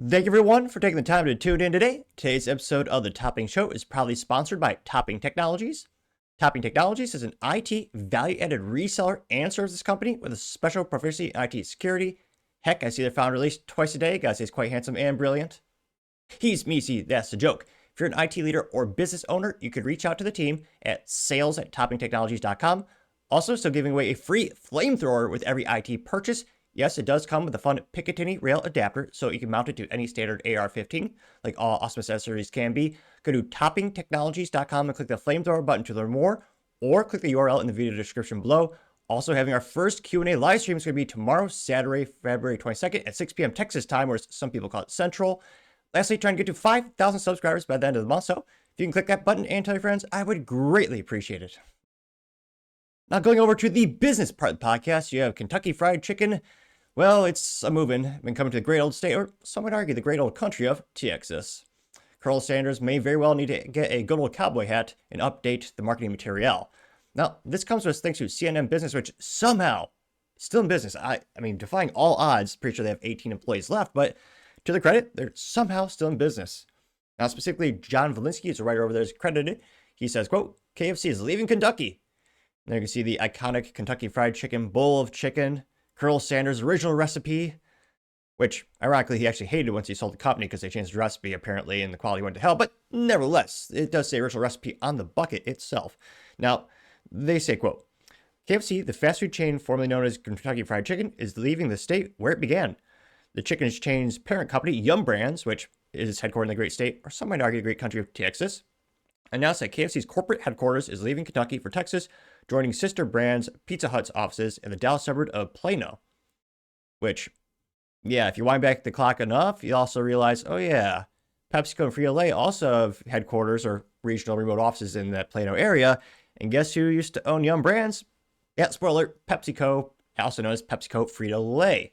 Thank you everyone for taking the time to tune in today. Today's episode of The Topping Show is proudly sponsored by Topping Technologies. Topping Technologies is an IT value-added reseller and services company with a special proficiency in IT security. Heck, I see their founder at least twice a day. Guys, he's quite handsome and brilliant. He's me, see, that's the joke. If you're an IT leader or business owner, you could reach out to the team at sales@toppingtechnologies.com. Also, still giving away a free flamethrower with every IT purchase. Yes, it does come with a fun Picatinny rail adapter, so you can mount it to any standard AR-15, like all awesome accessories can be. Go to toppingtechnologies.com and click the flamethrower button to learn more, or click the URL in the video description below. Also, having our first Q&A live stream is going to be tomorrow, Saturday, February 22nd at 6 p.m. Texas time, or some people call it Central. Lastly, trying to get to 5,000 subscribers by the end of the month, so if you can click that button and tell your friends, I would greatly appreciate it. Now, going over to the business part of the podcast, you have Kentucky Fried Chicken. Well, it's a moving, been coming to the great old state, or some would argue the great old country of Texas. Colonel Sanders may very well need to get a good old cowboy hat and update the marketing material. Now, this comes to us thanks to CNN Business, which somehow still in business. I mean, defying all odds, pretty sure they have 18 employees left, but to their credit, they're somehow still in business. Now, specifically, John Valinsky is a writer over there, is credited. He says, quote, KFC is leaving Kentucky. And there you can see the iconic Kentucky Fried Chicken bowl of chicken, Colonel Sanders' original recipe, which ironically he actually hated once he sold the company because they changed the recipe apparently and the quality went to hell. But nevertheless, it does say original recipe on the bucket itself. Now, they say, quote, KFC, the fast food chain formerly known as Kentucky Fried Chicken, is leaving the state where it began. The chicken chain's parent company, Yum Brands, which is headquartered in the great state, or some might argue the great country of Texas, announced that KFC's corporate headquarters is leaving Kentucky for Texas, joining sister brands Pizza Hut's offices in the Dallas suburb of Plano. Which, yeah, if you wind back the clock enough, you also realize, oh yeah, PepsiCo and Frito-Lay also have headquarters or regional remote offices in that Plano area. And guess who used to own Yum Brands? Yeah, spoiler, PepsiCo, also known as PepsiCo Frito-Lay.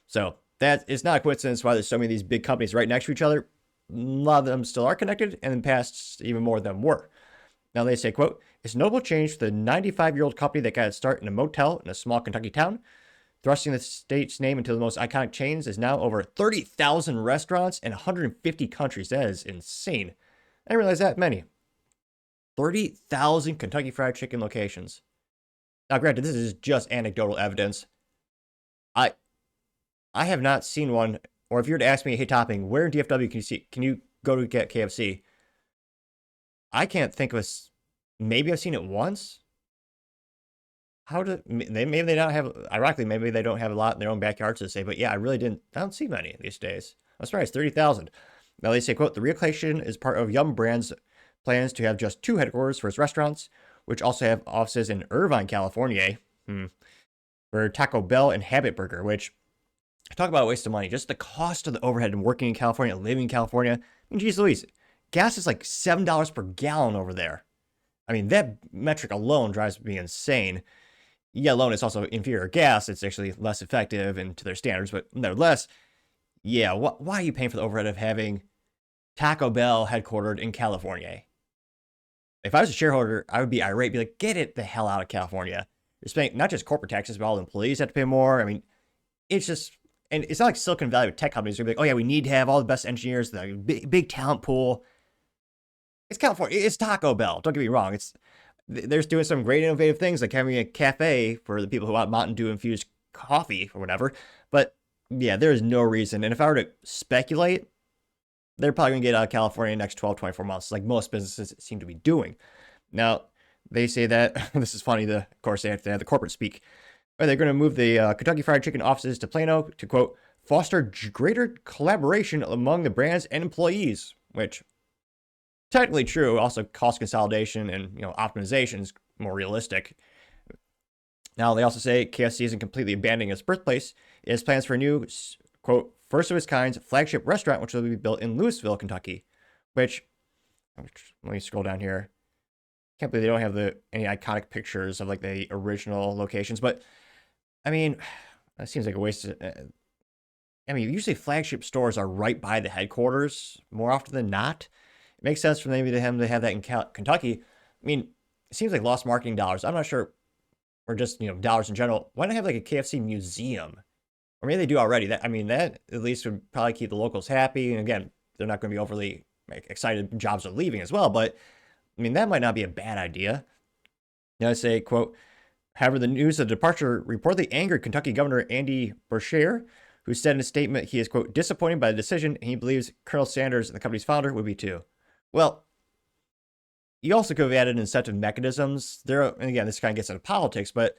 So that is not a coincidence why there's so many of these big companies right next to each other. A lot of them still are connected, and in the past, even more of them were. Now they say, quote, it's a notable change for the 95-year-old company that got its start in a motel in a small Kentucky town. Thrusting the state's name into the most iconic chains is now over 30,000 restaurants in 150 countries. That is insane. I didn't realize that many. 30,000 Kentucky Fried Chicken locations. Now, granted, this is just anecdotal evidence. I have not seen one, or if you were to ask me, hey, Topping, where in DFW can you go to get KFC? I can't think of maybe I've seen it once. Maybe they don't have, ironically, maybe they don't have a lot in their own backyards to say, but yeah, I don't see many these days. I'm surprised, 30,000. Now they say, quote, the relocation is part of Yum Brands' plans to have just 2 headquarters for its restaurants, which also have offices in Irvine, California, for Taco Bell and Habit Burger, which, talk about a waste of money. Just the cost of the overhead and working in California, living in California. I mean, geez Louise, gas is like $7 per gallon over there. I mean, that metric alone drives me insane. Yeah, alone it's also inferior gas. It's actually less effective and to their standards, but nevertheless, yeah, why are you paying for the overhead of having Taco Bell headquartered in California? If I was a shareholder, I would be irate, be like, get it the hell out of California. You're spending not just corporate taxes, but all the employees have to pay more. I mean, it's just, and it's not like Silicon Valley with tech companies are going to be like, oh yeah, we need to have all the best engineers, the big talent pool. It's California. It's Taco Bell. Don't get me wrong. They're doing some great innovative things like having a cafe for the people who want Mountain Dew infused coffee or whatever. But yeah, there is no reason. And if I were to speculate, they're probably going to get out of California in the next 12, 24 months, like most businesses seem to be doing. Now, they say that, this is funny, of course, they have to have the corporate speak. They're going to move the Kentucky Fried Chicken offices to Plano to, quote, foster greater collaboration among the brands and employees, which technically true. Also, cost consolidation and optimization is more realistic. Now, they also say KFC isn't completely abandoning its birthplace. It has plans for a new, quote, first of its kind flagship restaurant, which will be built in Louisville, Kentucky. Which, let me scroll down here. Can't believe they don't have any iconic pictures of like the original locations, but I mean, that seems like a waste. I mean, usually flagship stores are right by the headquarters more often than not. It makes sense for maybe him to have that in Kentucky. I mean, it seems like lost marketing dollars. I'm not sure, or just dollars in general. Why not have like a KFC museum or maybe they do already. That at least would probably keep the locals happy. And again, they're not going to be overly excited jobs are leaving as well. But that might not be a bad idea. I say, quote, however, the news of the departure reportedly angered Kentucky Governor Andy Beshear, who said in a statement he is, quote, disappointed by the decision, and he believes Colonel Sanders, the company's founder, would be too. Well, you also could have added incentive mechanisms. And again, this kind of gets into politics, but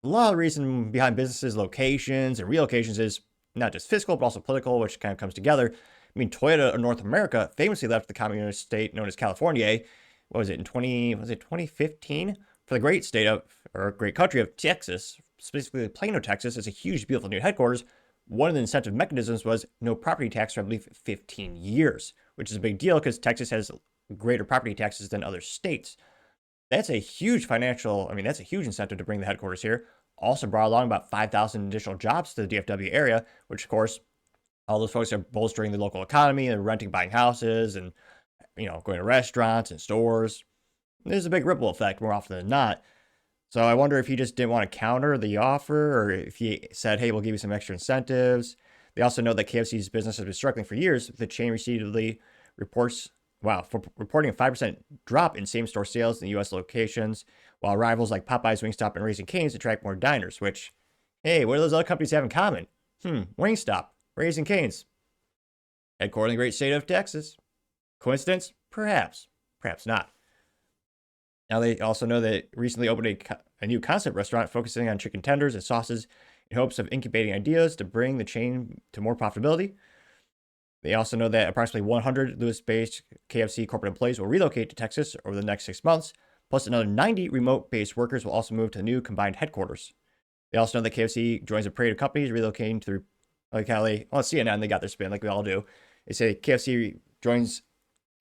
a lot of the reason behind businesses' locations and relocations is not just fiscal, but also political, which kind of comes together. Toyota of North America famously left the communist state known as California. What was it, 2015? For the great country of Texas, specifically Plano, Texas, is a huge, beautiful new headquarters. One of the incentive mechanisms was no property tax for, I believe, 15 years, which is a big deal because Texas has greater property taxes than other states. That's a huge that's a huge incentive to bring the headquarters here. Also brought along about 5,000 additional jobs to the DFW area, which, of course, all those folks are bolstering the local economy and renting, buying houses, and going to restaurants and stores. There's a big ripple effect more often than not. So I wonder if he just didn't want to counter the offer, or if he said, hey, we'll give you some extra incentives. They also know that KFC's business has been struggling for years. The chain repeatedly reports, for reporting a 5% drop in same-store sales in the U.S. locations, while rivals like Popeyes, Wingstop, and Raising Cane's attract more diners, which, hey, what do those other companies have in common? Wingstop, Raising Cane's, headquartered in the great state of Texas. Coincidence? Perhaps. Perhaps not. Now, they also know that recently opened a new concept restaurant focusing on chicken tenders and sauces in hopes of incubating ideas to bring the chain to more profitability. They also know that approximately 100 Louis-based KFC corporate employees will relocate to Texas over the next 6 months, plus another 90 remote-based workers will also move to the new combined headquarters. They also know that KFC joins a parade of companies relocating to CNN, they got their spin like we all do. They say KFC joins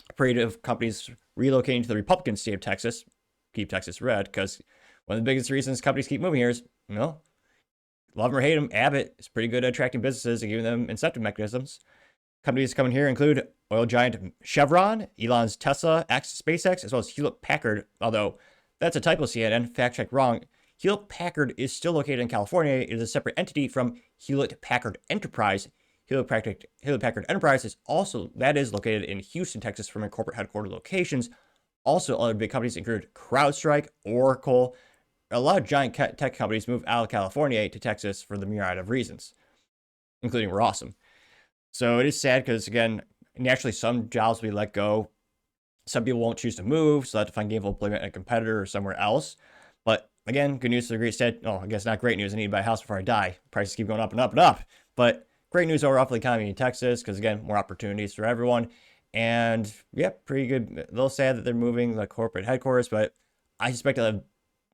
a parade of companies relocating to the Republican state of Texas, keep Texas red, because one of the biggest reasons companies keep moving here is, love them or hate them, Abbott is pretty good at attracting businesses and giving them incentive mechanisms. Companies coming here include oil giant Chevron, Elon's Tesla, SpaceX, as well as Hewlett-Packard, although that's a typo, CNN, fact check wrong. Hewlett-Packard is still located in California. It is a separate entity from Hewlett-Packard Enterprise. Hewlett-Packard Enterprise is located in Houston, Texas, from their corporate headquarters locations. Also, other big companies include CrowdStrike, Oracle. A lot of giant tech companies move out of California to Texas for the myriad of reasons, including we're awesome. So it is sad because, again, naturally some jobs will be let go. Some people won't choose to move, so they have to find gainful employment at a competitor or somewhere else. But again, good news to the great state. Oh, I guess not great news. I need to buy a house before I die. Prices keep going up and up and up. But great news overall for the economy in Texas because, again, more opportunities for everyone. And, yeah, pretty good. A little sad that they're moving the corporate headquarters, but I suspect they'll have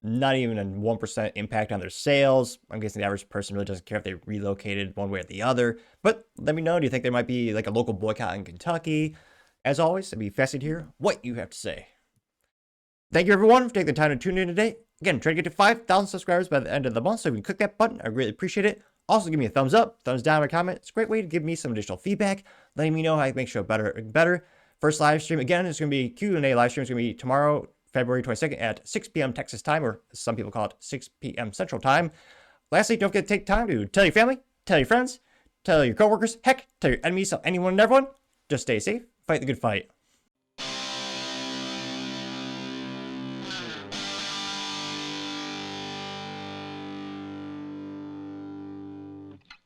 not even a 1% impact on their sales. I'm guessing the average person really doesn't care if they relocated one way or the other. But let me know, do you think there might be like a local boycott in Kentucky? As always, I'd be fascinated to hear what you have to say. Thank you, everyone, for taking the time to tune in today. Again, trying to get to 5,000 subscribers by the end of the month, so if you can click that button, I really appreciate it. Also, give me a thumbs up, thumbs down, or comment. It's a great way to give me some additional feedback, letting me know how I can make sure better. First live stream, again, is going to be Q&A live stream. It's going to be tomorrow, February 22nd at 6 p.m. Texas time, or some people call it 6 p.m. Central time. Lastly, don't forget to take time to tell your family, tell your friends, tell your coworkers, heck, tell your enemies, tell anyone and everyone. Just stay safe, fight the good fight.